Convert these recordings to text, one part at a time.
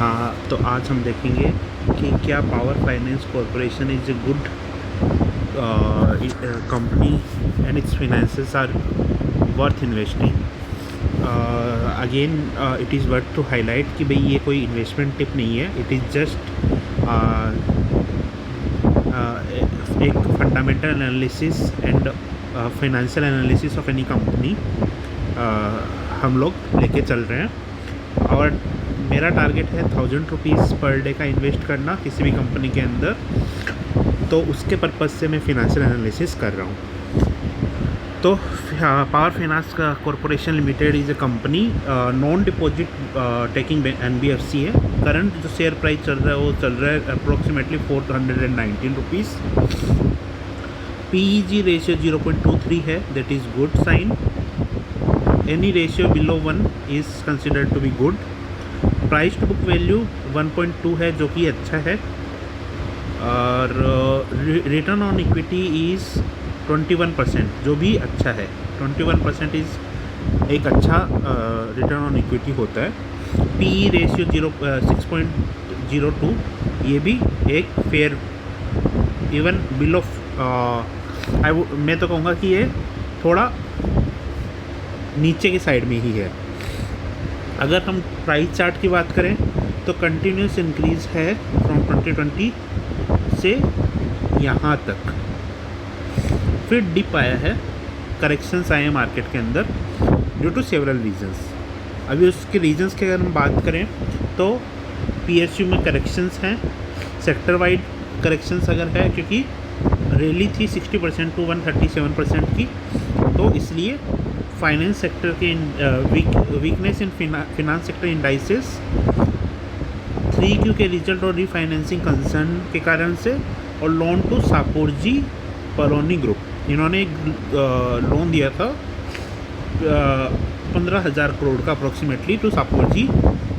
हाँ, तो आज हम देखेंगे कि क्या Power Finance Corporation is a good company and its finances are worth investing. Again it is worth to highlight कि भाई ये कोई इन्वेस्टमेंट टिप नहीं है, इट इज़ जस्ट एक fundamental analysis and financial analysis of any company हम लोग लेके चल रहे हैं। और मेरा टारगेट है 1000 रुपीज़ पर डे का इन्वेस्ट करना किसी भी कंपनी के अंदर, तो उसके पर्पज़ से मैं फ़िनांशियल एनालिसिस कर रहा हूँ। तो Power Finance corporation limited is a company, non deposit taking NBFC है। करंट जो शेयर प्राइस चल रहा है वो चल रहा है अप्रोक्सीमेटली 419 रुपीज़। PEG रेशियो 0.23 है, that is good sign. Any ratio below 1 is considered to be good. Price to book value 1.2 है, जो कि अच्छा है। और रिटर्न ऑन इक्विटी इज़ 21%, जो भी अच्छा है। 21% इज़ एक अच्छा रिटर्न ऑन इक्विटी होता है। PE रेशियो 6.02, ये भी एक फेयर, इवन बिलो मैं तो कहूँगा कि ये थोड़ा नीचे की साइड में ही है। अगर हम प्राइस चार्ट की बात करें तो कंटिन्यूस इंक्रीज़ है फ्रॉम 2020 से यहाँ तक। फिर डिप आया है, करेक्शंस आए हैं मार्केट के अंदर ड्यू टू सेवरल रीजंस। अभी उसके रीजंस की अगर हम बात करें तो PSU में करेक्शंस हैं, सेक्टर वाइड करेक्शंस अगर है, क्योंकि रैली थी 60% टू 137% की, तो इसलिए फाइनेंस सेक्टर के weakness in finance sector indices 3Q के रिजल्ट और रीफाइनेंसिंग कंसर्न के कारण से, और लोन टू सापोरजी पलोनी ग्रुप, इन्होंने एक लोन दिया था 15,000 करोड़ का अप्रोक्सीमेटली टू सापोरजी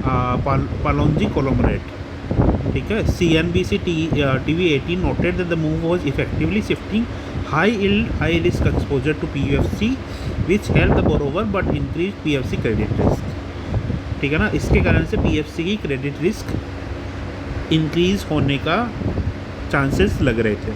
पालोनजी कोलोमरेट। ठीक है। CNBC TV 18 noted that the move was effectively shifting high yield, high risk exposure to PFC, which helped the borrower but increased PFC credit risk। ठीक है ना, इसके कारण से PFC की क्रेडिट रिस्क इंक्रीज़ होने का चांसेस लग रहे थे।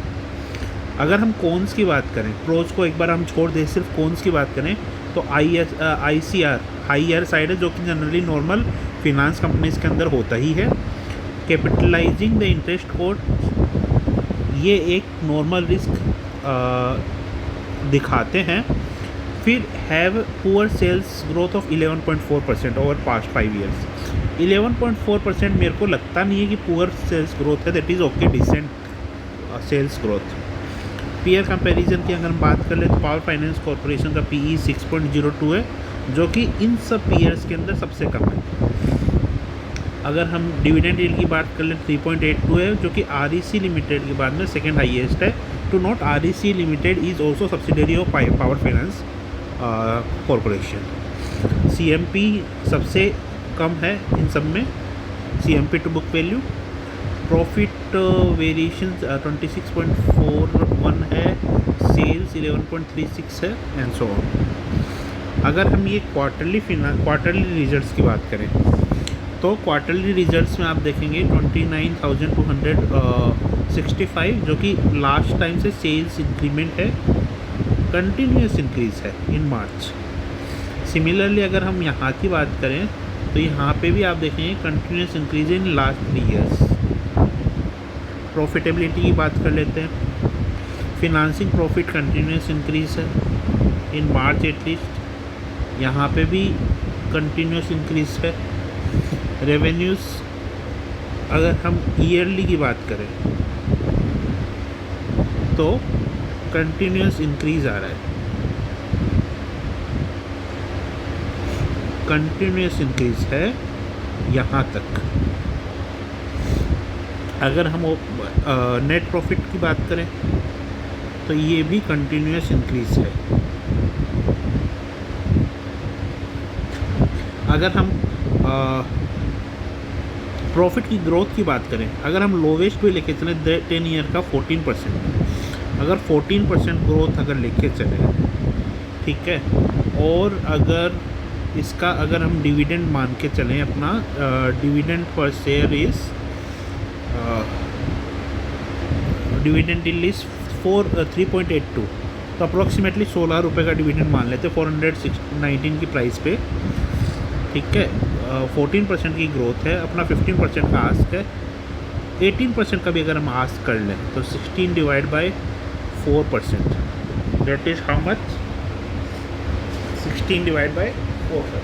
अगर हम कॉन्स की बात करें, प्रोज को एक बार हम छोड़ दें, सिर्फ कॉन्स की बात करें तो ICR हाई साइड है, जो कि जनरली नॉर्मल फिनांस कंपनीज के अंदर होता ही है। कैपिटलाइजिंग द इंटरेस्ट कोड, ये एक नॉर्मल रिस्क दिखाते हैं। फिर have poor sales growth of 11.4% over past 5 years. 11.4% मेरे को लगता नहीं है कि पुअर सेल्स ग्रोथ है, that is okay, decent sales growth. Peer comparison की अगर हम बात कर ले तो पावर फाइनेंस कॉरपोरेशन का PE 6.02 है, जो कि इन सब पीयर्स के अंदर सबसे कम है। अगर हम डिविडेंड यील्ड की बात कर लें 3.82 है, जो कि REC लिमिटेड के बाद में सेकेंड हाईएस्ट है। To note, REC limited is also subsidiary of Power Finance Corporation. CMP सबसे कम है इन सब में, CMP to book value. Profit variation 26.41 है, सेल्स 11.36 है, एंड सो ऑन। अगर हम ये क्वार्टरली रिजल्ट्स की बात करें तो क्वार्टरली रिजल्ट्स में आप देखेंगे 29,265, जो कि लास्ट टाइम से सेल्स इंक्रीमेंट है, कंटिन्यूस इंक्रीज़ है इन मार्च। सिमिलरली अगर हम यहाँ की बात करें तो यहाँ पे भी आप देखेंगे continuous increase in last 3 years. Profitability की बात कर लेते हैं, फिनांसिंग प्रॉफिट कंटिन्यूस इंक्रीज है इन मार्च एटलीस्ट, यहाँ पे भी कंटिन्यूस इंक्रीज है। रेवेन्यूज़ अगर हम ईयरली की बात करें तो कंटिन्यूस इंक्रीज आ रहा है, कंटिन्यूस इंक्रीज है यहाँ तक। अगर हम नेट प्रॉफिट की बात करें तो ये भी कंटिन्यूस इंक्रीज है। अगर हम प्रॉफिट की ग्रोथ की बात करें, अगर हम लोवेस्ट भी लेके चलें 10 ईयर का 14%, अगर 14% ग्रोथ अगर लेके चलें, ठीक है, और अगर इसका अगर हम डिविडेंड मान के चलें अपना, dividend per share is dividend is 3.82, तो अप्रोक्सीमेटली 16 रुपये का डिविडेंड मान लेते 419 की प्राइस पे, ठीक है। 14% की ग्रोथ है, अपना 15% का आस्क है, 18% का भी अगर हम आस्क कर लें तो 16 divide by 4%, that is how much, 16 divide by 4%।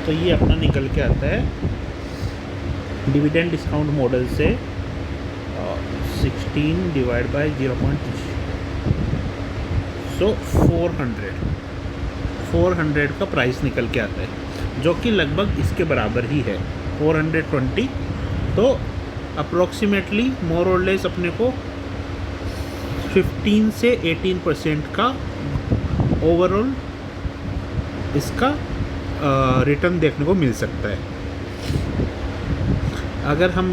तो ये अपना निकल के आता है डिविडेंड डिस्काउंट मॉडल से 16 डिवाइड बाय 0.3, सो 400 का प्राइस निकल के आता है, जो कि लगभग इसके बराबर ही है 420। तो अप्रोक्सीमेटली मोर और लेस अपने को 15 से 18% का ओवरऑल इसका रिटर्न देखने को मिल सकता है। अगर हम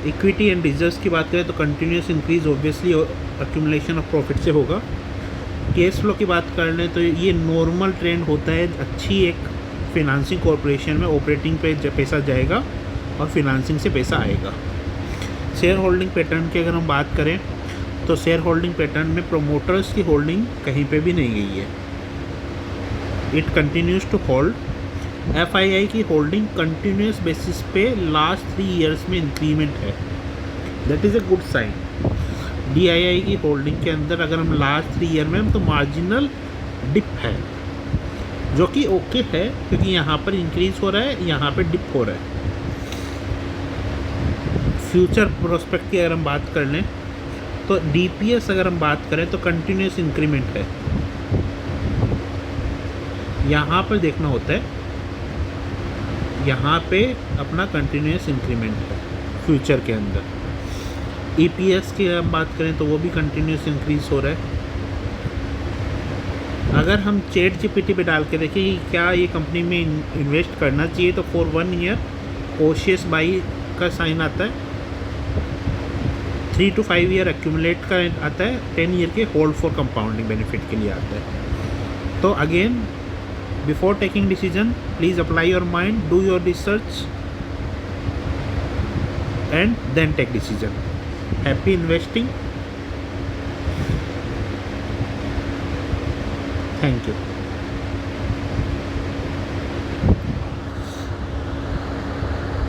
इक्विटी एंड रिजर्व्स की बात करें तो continuous increase obviously accumulation of profit से होगा। कैश फ्लो की बात कर लें तो ये नॉर्मल ट्रेंड होता है, अच्छी एक फिनांसिंग कॉरपोरेशन में ऑपरेटिंग पे पैसा जाएगा और फिनांसिंग से पैसा आएगा। शेयर होल्डिंग पैटर्न की अगर हम बात करें तो शेयर होल्डिंग पैटर्न में प्रोमोटर्स की होल्डिंग कहीं पे भी नहीं गई है, it continues to hold. FII की होल्डिंग कंटिन्यूस बेसिस पे लास्ट 3 ईयर्स में इंक्रीमेंट है, that is a good sign. DII की होल्डिंग के अंदर अगर हम लास्ट 3 ईयर में तो मार्जिनल डिप है, जो कि ओके है क्योंकि यहाँ पर इंक्रीज हो रहा है, यहाँ पर डिप हो रहा है। फ्यूचर प्रोस्पेक्ट की अगर हम बात कर लें तो DPS अगर हम बात करें तो कंटिन्यूस इंक्रीमेंट है, यहाँ पर देखना होता है, यहाँ पे अपना कंटिन्यूस इंक्रीमेंट है फ्यूचर के अंदर। EPS की हम बात करें तो वो भी कंटिन्यूस इंक्रीज हो रहा है। अगर हम ChatGPT पे डाल के देखें कि क्या ये कंपनी में इन्वेस्ट करना चाहिए तो फॉर 1 ईयर कोशियस बाई का साइन आता है, 3 to 5 ईयर एक्यूमुलेट का आता है, 10 ईयर के होल्ड फॉर कंपाउंडिंग बेनिफिट के लिए आता है। तो again before taking decision, please apply your mind, do your research and then take decision. Happy investing. Thank you.